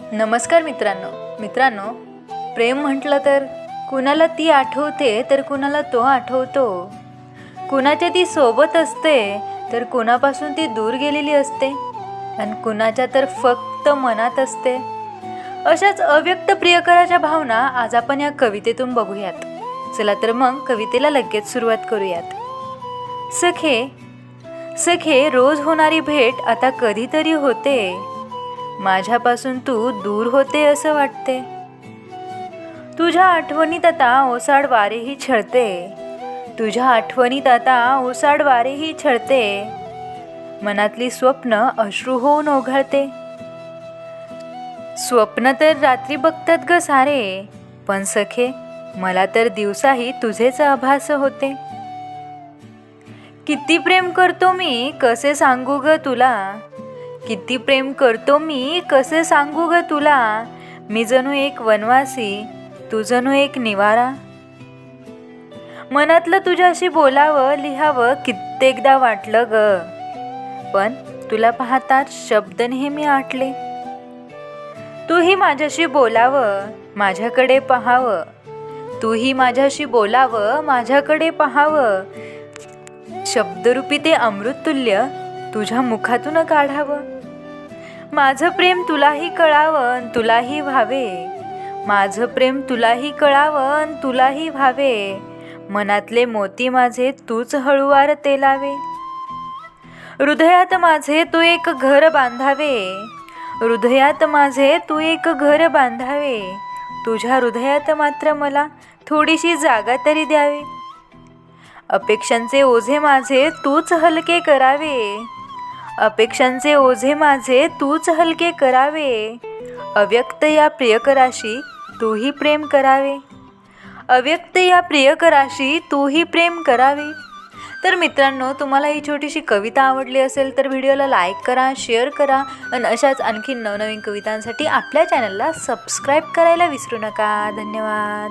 नमस्कार मित्रांनो, प्रेम म्हटलं तर कुणाला ती आठवते तर कुणाला तो आठवतो. कुणाच्या ती सोबत असते तर कुणापासून ती दूर गेलेली असते आणि कुणाच्या तर फक्त मनात असते. अशाच अव्यक्त प्रियकराच्या भावना आज आपण या कवितेतून बघूयात. चला तर मग कवितेला लगेच सुरुवात करूयात. सखे रोज होणारी भेट आता कधीतरी होते. माझ्यापासून तू दूर होते असं वाटते. तुझ्या आठवणीत आता ओसाड वारेही छळते. तुझ्या आठवणीत आता ओसाड वारेही छळते. मनातली स्वप्न अश्रू होऊन ओघळते. स्वप्न तर रात्री बघतात ग सारे, पण सखे मला तर दिवसाही तुझेच आभास होते. किती प्रेम करतो मी कसे सांगू ग तुला. किती प्रेम करतो मी कसे सांगू ग तुला. मी जणू एक वनवासी, तू जणू एक निवारा. मनातलं तुझ्याशी बोलावं लिहावं कित्येकदा वाटलं ग, पण तुला पाहता शब्द नेहमी आटले. तूही माझ्याशी बोलावं माझ्याकडे पाहावं. तूही माझ्याशी बोलावं माझ्याकडे पाहावं. शब्दरूपी ते अमृततुल्य तुझ्या मुखातून काढावं. माझं प्रेम तुलाही कळावं तुलाही भावे. माझं प्रेम तुलाही कळावं तुलाही भावे. मनातले मोती माझे तूच हळूवार तेलावे. हृदयात माझे तू एक घर बांधावे. हृदयात माझे तू एक घर बांधावे. तुझ्या हृदयात मात्र मला थोडीशी जागा तरी द्यावी. अपेक्षांचे ओझे माझे तूच हलके करावे. अपेक्षांचे ओझे माझे तूच हलके करावे. अव्यक्त या प्रियकराशी तूही प्रेम करावे. अव्यक्त या प्रियकराशी तूही प्रेम करावे. तर मित्रांनो, तुम्हाला ही छोटीशी कविता आवडली असेल तर व्हिडिओला लाईक करा, शेअर करा आणि अशाच आणखी नवनवीन कवितांसाठी आपल्या चॅनलला सबस्क्राईब करायला विसरू नका. धन्यवाद.